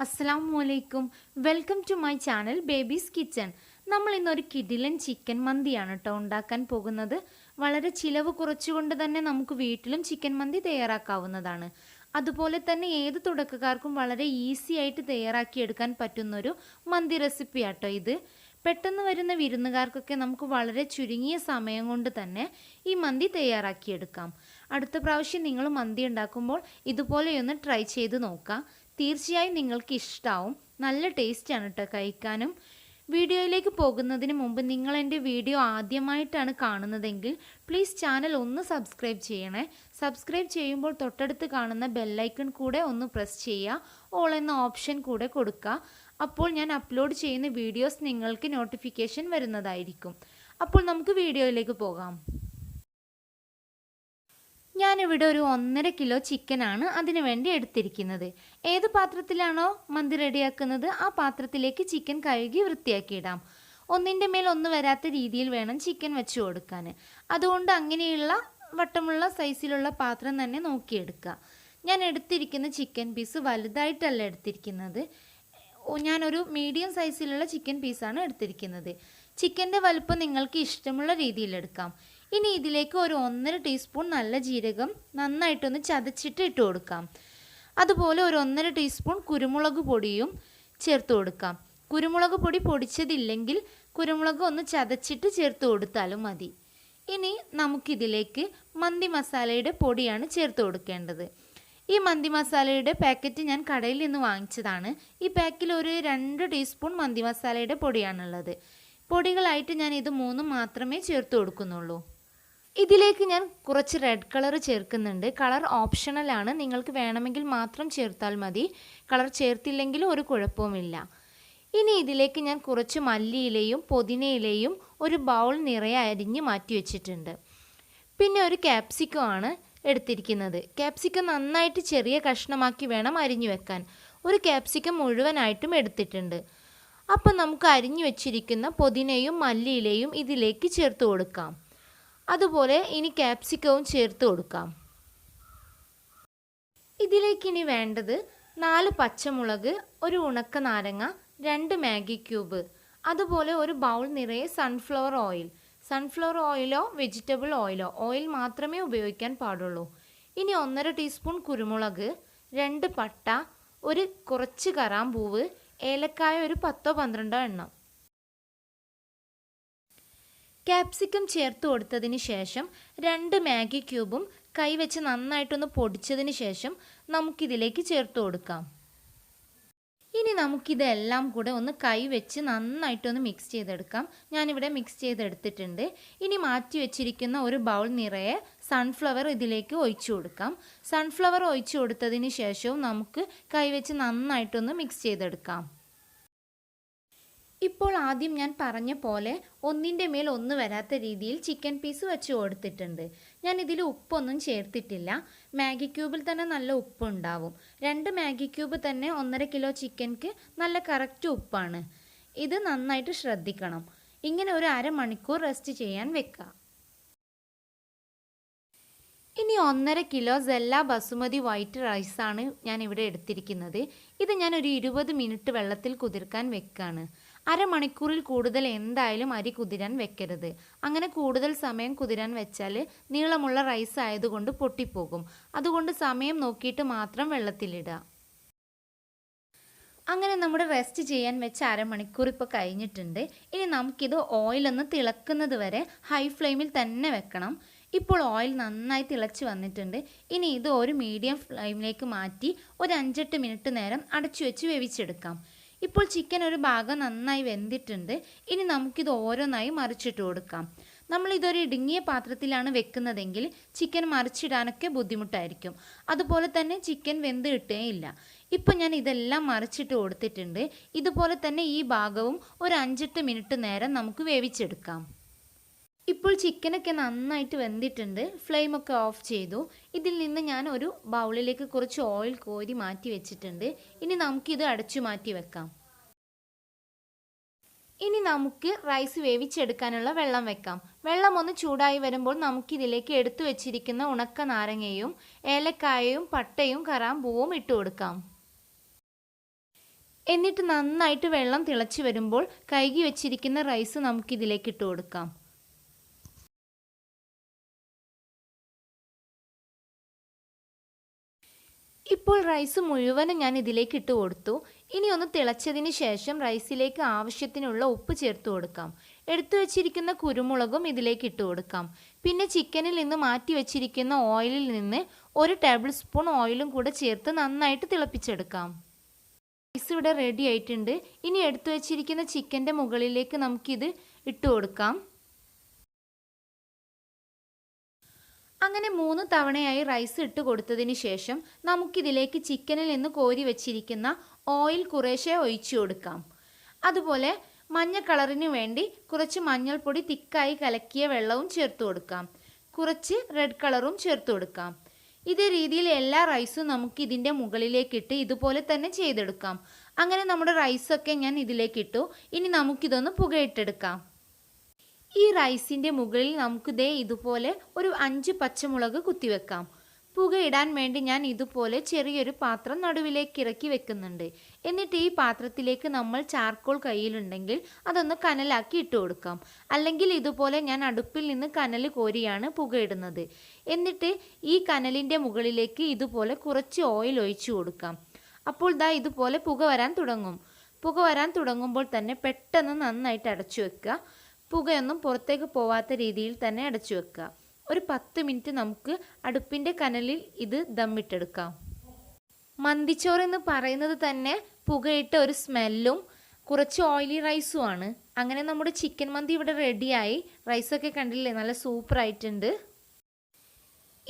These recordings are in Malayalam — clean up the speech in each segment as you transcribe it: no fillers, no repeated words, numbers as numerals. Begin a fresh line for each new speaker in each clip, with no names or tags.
Assalamualaikum. Welcome to my channel Baby's Kitchen. നമ്മൾ ഇന്നൊരു കിടിലൻ ചിക്കൻ മന്തിയാണ് കേട്ടോ ഉണ്ടാക്കാൻ പോകുന്നത്. വളരെ ചിലവ് കുറച്ചുകൊണ്ട് തന്നെ നമുക്ക് വീട്ടിലും ചിക്കൻ മന്തി തയ്യാറാക്കാവുന്നതാണ്. അതുപോലെ തന്നെ ഏത് തുടക്കക്കാർക്കും വളരെ ഈസി ആയിട്ട് തയ്യാറാക്കിയെടുക്കാൻ പറ്റുന്നൊരു മന്തി റെസിപ്പി ആട്ടോ ഇത്. പെട്ടെന്ന് വരുന്ന വിരുന്നുകാർക്കൊക്കെ നമുക്ക് വളരെ ചുരുങ്ങിയ സമയം കൊണ്ട് തന്നെ ഈ മന്തി തയ്യാറാക്കിയെടുക്കാം. അടുത്ത പ്രാവശ്യം നിങ്ങൾ മന്തി ഉണ്ടാക്കുമ്പോൾ ഇതുപോലെയൊന്ന് ട്രൈ ചെയ്ത് നോക്കാം. തീർച്ചയായും നിങ്ങൾക്ക് ഇഷ്ടാവും. നല്ല ടേസ്റ്റാണ് കേട്ടോ കഴിക്കാനും. വീഡിയോയിലേക്ക് പോകുന്നതിന് മുമ്പ് നിങ്ങൾ എൻ്റെ വീഡിയോ ആദ്യമായിട്ടാണ് കാണുന്നതെങ്കിൽ പ്ലീസ് ചാനൽ ഒന്ന് സബ്സ്ക്രൈബ് ചെയ്യണേ. സബ്സ്ക്രൈബ് ചെയ്യുമ്പോൾ തൊട്ടടുത്ത് കാണുന്ന ബെല്ലൈക്കൺ കൂടെ ഒന്ന് പ്രസ് ചെയ്യുക. ഓൾ എന്ന ഓപ്ഷൻ കൂടെ കൊടുക്കുക. അപ്പോൾ ഞാൻ അപ്ലോഡ് ചെയ്യുന്ന വീഡിയോസ് നിങ്ങൾക്ക് നോട്ടിഫിക്കേഷൻ വരുന്നതായിരിക്കും. അപ്പോൾ നമുക്ക് വീഡിയോയിലേക്ക് പോകാം. ഞാനിവിടെ ഒരു 1.5 കിലോ ചിക്കനാണ് അതിനു വേണ്ടി എടുത്തിരിക്കുന്നത്. ഏത് പാത്രത്തിലാണോ മന്തി റെഡിയാക്കുന്നത് ആ പാത്രത്തിലേക്ക് ചിക്കൻ കഴുകി വൃത്തിയാക്കിയിടാം. ഒന്നിൻ്റെ മേൽ ഒന്ന് വരാത്ത രീതിയിൽ വേണം ചിക്കൻ വെച്ച് കൊടുക്കാൻ. അതുകൊണ്ട് അങ്ങനെയുള്ള വട്ടമുള്ള സൈസിലുള്ള പാത്രം തന്നെ നോക്കിയെടുക്കുക. ഞാൻ എടുത്തിരിക്കുന്ന ചിക്കൻ പീസ് വലുതായിട്ടല്ല എടുത്തിരിക്കുന്നത്. ഞാനൊരു മീഡിയം സൈസിലുള്ള ചിക്കൻ പീസാണ് എടുത്തിരിക്കുന്നത്. ചിക്കൻ്റെ വലുപ്പം നിങ്ങൾക്ക് ഇഷ്ടമുള്ള രീതിയിൽ എടുക്കാം. ഇനി ഇതിലേക്ക് ഒരു 1.5 ടീസ്പൂൺ നല്ല ജീരകം നന്നായിട്ടൊന്ന് ചതച്ചിട്ട് ഇട്ട് കൊടുക്കാം. അതുപോലെ ഒരു 1.5 ടീസ്പൂൺ കുരുമുളക് പൊടിയും ചേർത്ത് കൊടുക്കാം. കുരുമുളക് പൊടി പൊടിച്ചതില്ലെങ്കിൽ കുരുമുളക് ഒന്ന് ചതച്ചിട്ട് ചേർത്ത് കൊടുത്താലും മതി. ഇനി നമുക്കിതിലേക്ക് മന്തി മസാലയുടെ പൊടിയാണ് ചേർത്ത് കൊടുക്കേണ്ടത്. ഈ മന്തി മസാലയുടെ പാക്കറ്റ് ഞാൻ കടയിൽ നിന്ന് വാങ്ങിച്ചതാണ്. ഈ പാക്കിൽ ഒരു 2 ടീസ്പൂൺ മന്തി മസാലയുടെ പൊടിയാണുള്ളത്. പൊടികളായിട്ട് ഞാൻ ഇത് 3 മാത്രമേ ചേർത്ത് കൊടുക്കുന്നുള്ളൂ. ഇതിലേക്ക് ഞാൻ കുറച്ച് റെഡ് കളർ ചേർക്കുന്നുണ്ട്. കളർ ഓപ്ഷണലാണ്, നിങ്ങൾക്ക് വേണമെങ്കിൽ മാത്രം ചേർത്താൽ മതി. കളർ ചേർത്തില്ലെങ്കിലും ഒരു കുഴപ്പവുമില്ല. ഇനി ഇതിലേക്ക് ഞാൻ കുറച്ച് മല്ലിയിലയും പുതിനയിലയും ഒരു ബൗൾ നിറയെ അരിഞ്ഞ് മാറ്റി വെച്ചിട്ടുണ്ട്. പിന്നെ ഒരു ക്യാപ്സിക്കം ആണ് എടുത്തിരിക്കുന്നത്. ക്യാപ്സിക്കം നന്നായിട്ട് ചെറിയ കഷ്ണമാക്കി വേണം അരിഞ്ഞു വെക്കാൻ. ഒരു ക്യാപ്സിക്കം മുഴുവനായിട്ടും എടുത്തിട്ടുണ്ട്. അപ്പം നമുക്ക് അരിഞ്ഞു വെച്ചിരിക്കുന്ന പുതിനയും മല്ലിയിലയും ഇതിലേക്ക് ചേർത്ത് കൊടുക്കാം. അതുപോലെ ഇനി ക്യാപ്സിക്കവും ചേർത്ത് കൊടുക്കാം. ഇതിലേക്ക് ഇനി വേണ്ടത് 4 പച്ചമുളക്, ഒരു ഉണക്ക നാരങ്ങ, 2 മാഗി ക്യൂബ്, അതുപോലെ ഒരു ബൗൾ നിറയെ സൺഫ്ലവർ ഓയിൽ. സൺഫ്ലവർ ഓയിലോ വെജിറ്റബിൾ ഓയിലോ, ഓയിൽ മാത്രമേ ഉപയോഗിക്കാൻ പാടുള്ളൂ. ഇനി 1.5 ടീസ്പൂൺ കുരുമുളക്, 2 പട്ട, ഒരു കുറച്ച് കറാമ്പൂവ്, ഏലക്കായ ഒരു 10-12 എണ്ണം. ക്യാപ്സിക്കം ചേർത്ത് കൊടുത്തതിന് ശേഷം 2 മാഗി ക്യൂബും കൈവച്ച് നന്നായിട്ടൊന്ന് പൊടിച്ചതിന് ശേഷം നമുക്കിതിലേക്ക് ചേർത്ത് കൊടുക്കാം. ഇനി നമുക്കിതെല്ലാം കൂടെ ഒന്ന് കൈവച്ച് നന്നായിട്ടൊന്ന് മിക്സ് ചെയ്തെടുക്കാം. ഞാനിവിടെ മിക്സ് ചെയ്തെടുത്തിട്ടുണ്ട്. ഇനി മാറ്റി വെച്ചിരിക്കുന്ന ഒരു ബൗൾ നിറയെ സൺഫ്ലവർ ഇതിലേക്ക് ഒഴിച്ചു കൊടുക്കാം. സൺഫ്ലവർ ഒഴിച്ചു കൊടുത്തതിന് ശേഷവും നമുക്ക് കൈവച്ച് നന്നായിട്ടൊന്ന് മിക്സ് ചെയ്തെടുക്കാം. ഇപ്പോൾ ആദ്യം ഞാൻ പറഞ്ഞ പോലെ ഒന്നിൻ്റെ മേൽ ഒന്ന് വരാത്ത രീതിയിൽ ചിക്കൻ പീസ് വെച്ച് കൊടുത്തിട്ടുണ്ട്. ഞാൻ ഇതിൽ ഉപ്പൊന്നും ചേർത്തിട്ടില്ല. മാഗി ക്യൂബിൽ തന്നെ നല്ല ഉപ്പുണ്ടാവും. 2 മാഗി ക്യൂബ് തന്നെ 1.5 കിലോ ചിക്കൻക്ക് നല്ല കറക്റ്റ് ഉപ്പാണ്. ഇത് നന്നായിട്ട് ശ്രദ്ധിക്കണം. ഇങ്ങനെ ഒരു അരമണിക്കൂർ റെസ്റ്റ് ചെയ്യാൻ വെക്കുക. ഇനി 1.5 കിലോ സെല്ല ബസുമതി വൈറ്റ് റൈസാണ് ഞാൻ ഇവിടെ എടുത്തിരിക്കുന്നത്. ഇത് ഞാൻ ഒരു 20 മിനിറ്റ് വെള്ളത്തിൽ കുതിർക്കാൻ വെക്കാണ്. അരമണിക്കൂറിൽ കൂടുതൽ എന്തായാലും അരി കുതിരാൻ വെക്കരുത്. അങ്ങനെ കൂടുതൽ സമയം കുതിരാൻ വെച്ചാൽ നീളമുള്ള റൈസ് ആയതുകൊണ്ട് പൊട്ടിപ്പോകും. അതുകൊണ്ട് സമയം നോക്കിയിട്ട് മാത്രം വെള്ളത്തിലിടുക. അങ്ങനെ നമ്മുടെ റെസ്റ്റ് ചെയ്യാൻ വെച്ച അരമണിക്കൂർ ഇപ്പോൾ കഴിഞ്ഞിട്ടുണ്ട്. ഇനി നമുക്കിത് ഓയിലൊന്ന് തിളക്കുന്നത് വരെ ഹൈ ഫ്ലെയിമിൽ തന്നെ വെക്കണം. ഇപ്പോൾ ഓയിൽ നന്നായി തിളച്ച് വന്നിട്ടുണ്ട്. ഇനി ഇത് ഒരു മീഡിയം ഫ്ലെയിമിലേക്ക് മാറ്റി ഒരു 5-8 മിനിറ്റ് നേരം അടച്ചു വെച്ച് വേവിച്ചെടുക്കാം. ഇപ്പോൾ ചിക്കൻ ഒരു ഭാഗം നന്നായി വെന്തിട്ടുണ്ട്. ഇനി നമുക്കിത് ഓരോന്നായി മറിച്ചിട്ട് കൊടുക്കാം. നമ്മളിതൊരു ഇടുങ്ങിയ പാത്രത്തിലാണ് വെക്കുന്നതെങ്കിൽ ചിക്കൻ മറിച്ചിടാനൊക്കെ ബുദ്ധിമുട്ടായിരിക്കും. അതുപോലെ തന്നെ ചിക്കൻ വെന്ത് കിട്ടുകയില്ല. ഇപ്പം ഞാൻ ഇതെല്ലാം മറിച്ചിട്ട് കൊടുത്തിട്ടുണ്ട്. ഇതുപോലെ തന്നെ ഈ ഭാഗവും ഒരു 5-8 മിനിറ്റ് നേരം നമുക്ക് വേവിച്ചെടുക്കാം. ഇപ്പോൾ ചിക്കനൊക്കെ നന്നായിട്ട് വെന്തിട്ടുണ്ട്. ഫ്ലെയിമൊക്കെ ഓഫ് ചെയ്തു. ഇതിൽ നിന്ന് ഞാൻ ഒരു ബൗളിലേക്ക് കുറച്ച് ഓയിൽ കോരി മാറ്റി വെച്ചിട്ടുണ്ട്. ഇനി നമുക്കിത് അടച്ചു മാറ്റി വെക്കാം. ഇനി നമുക്ക് റൈസ് വേവിച്ചെടുക്കാനുള്ള വെള്ളം വെക്കാം. വെള്ളം ഒന്ന് ചൂടായി വരുമ്പോൾ നമുക്കിതിലേക്ക് എടുത്തു വെച്ചിരിക്കുന്ന ഉണക്ക നാരങ്ങയും ഏലക്കായയും പട്ടയും കറാമ്പൂവും ഇട്ട് കൊടുക്കാം. എന്നിട്ട് നന്നായിട്ട് വെള്ളം തിളച്ച് വരുമ്പോൾ കഴുകി വെച്ചിരിക്കുന്ന റൈസ് നമുക്കിതിലേക്ക് ഇട്ട് കൊടുക്കാം. ഇപ്പോൾ റൈസ് മുഴുവനും ഞാൻ ഇതിലേക്ക് ഇട്ട് കൊടുത്തു. ഇനി ഒന്ന് തിളച്ചതിന് ശേഷം റൈസിലേക്ക് ആവശ്യത്തിനുള്ള ഉപ്പ് ചേർത്ത് കൊടുക്കാം. എടുത്തു വെച്ചിരിക്കുന്ന കുരുമുളകും ഇതിലേക്ക് ഇട്ട് കൊടുക്കാം. പിന്നെ ചിക്കനിൽ നിന്ന് മാറ്റി വെച്ചിരിക്കുന്ന ഓയിലിൽ നിന്ന് 1 ടേബിൾ സ്പൂൺ ഓയിലും കൂടെ ചേർത്ത് നന്നായിട്ട് തിളപ്പിച്ചെടുക്കാം. റൈസ് ഇവിടെ റെഡി ആയിട്ടുണ്ട്. ഇനി എടുത്തു വെച്ചിരിക്കുന്ന ചിക്കൻ്റെ മുകളിലേക്ക് നമുക്കിത് ഇട്ട് കൊടുക്കാം. അങ്ങനെ 3 തവണയായി റൈസ് ഇട്ട് കൊടുത്തതിന് ശേഷം നമുക്കിതിലേക്ക് ചിക്കനിൽ നിന്ന് കോരി വെച്ചിരിക്കുന്ന ഓയിൽ കുറേശ്ശെ ഒഴിച്ചു കൊടുക്കാം. അതുപോലെ മഞ്ഞ കളറിന് വേണ്ടി കുറച്ച് മഞ്ഞൾപ്പൊടി തിക്കായി കലക്കിയ വെള്ളവും ചേർത്ത് കൊടുക്കാം. കുറച്ച് റെഡ് കളറും ചേർത്ത് കൊടുക്കാം. ഇതേ രീതിയിൽ എല്ലാ റൈസും നമുക്ക് ഇതിൻ്റെ മുകളിലേക്കിട്ട് ഇതുപോലെ തന്നെ ചെയ്തെടുക്കാം. അങ്ങനെ നമ്മുടെ റൈസൊക്കെ ഞാൻ ഇതിലേക്കിട്ടു. ഇനി നമുക്കിതൊന്ന് പുകയിട്ടെടുക്കാം. ഈ റൈസിൻ്റെ മുകളിൽ നമുക്ക് ഇതുപോലെ ഒരു 5 പച്ചമുളക് കുത്തിവെക്കാം. പുകയിടാൻ വേണ്ടി ഞാൻ ഇതുപോലെ ചെറിയൊരു പാത്രം നടുവിലേക്ക് ഇറക്കി വെക്കുന്നുണ്ട്. എന്നിട്ട് ഈ പാത്രത്തിലേക്ക് നമ്മൾ ചാർക്കോൾ കയ്യിലുണ്ടെങ്കിൽ അതൊന്ന് കനലാക്കി ഇട്ട് കൊടുക്കാം. അല്ലെങ്കിൽ ഇതുപോലെ ഞാൻ അടുപ്പിൽ നിന്ന് കനൽ കോരിയാണ് പുകയിടുന്നത്. എന്നിട്ട് ഈ കനലിൻ്റെ മുകളിലേക്ക് ഇതുപോലെ കുറച്ച് ഓയിൽ ഒഴിച്ചു കൊടുക്കാം. അപ്പോൾ ഇതുപോലെ പുക വരാൻ തുടങ്ങും. പുക വരാൻ തുടങ്ങുമ്പോൾ തന്നെ പെട്ടെന്ന് നന്നായിട്ട് അടച്ചു വെക്കുക. പുകയൊന്നും പുറത്തേക്ക് പോവാത്ത രീതിയിൽ തന്നെ അടച്ചു വെക്കുക. ഒരു 10 മിനിറ്റ് നമുക്ക് അടുപ്പിൻ്റെ കനലിൽ ഇത് ദമ്മിട്ടെടുക്കാം. മന്തിച്ചോറ് എന്ന് പറയുന്നത് തന്നെ പുകയിട്ട ഒരു സ്മെല്ലും കുറച്ച് ഓയിലി റൈസുമാണ്. അങ്ങനെ നമ്മുടെ ചിക്കൻ മന്തി ഇവിടെ റെഡിയായി. റൈസൊക്കെ കണ്ടില്ലേ, നല്ല സൂപ്പറായിട്ടുണ്ട്.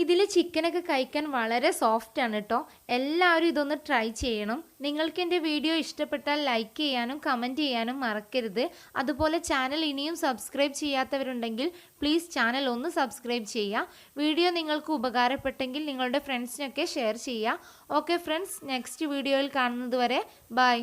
ഇതിൽ ചിക്കനൊക്കെ കഴിക്കാൻ വളരെ സോഫ്റ്റാണ് കേട്ടോ. എല്ലാവരും ഇതൊന്ന് ട്രൈ ചെയ്യണം. നിങ്ങൾക്ക് എൻ്റെ വീഡിയോ ഇഷ്ടപ്പെട്ടാൽ ലൈക്ക് ചെയ്യാനും കമൻറ്റ് ചെയ്യാനും മറക്കരുത്. അതുപോലെ ചാനൽ ഇനിയും സബ്സ്ക്രൈബ് ചെയ്യാത്തവരുണ്ടെങ്കിൽ പ്ലീസ് ചാനൽ ഒന്ന് സബ്സ്ക്രൈബ് ചെയ്യുക. വീഡിയോ നിങ്ങൾക്ക് ഉപകാരപ്പെട്ടെങ്കിൽ നിങ്ങളുടെ ഫ്രണ്ട്സിനൊക്കെ ഷെയർ ചെയ്യുക. ഓക്കെ ഫ്രണ്ട്സ്, നെക്സ്റ്റ് വീഡിയോയിൽ കാണുന്നത് വരെ ബൈ.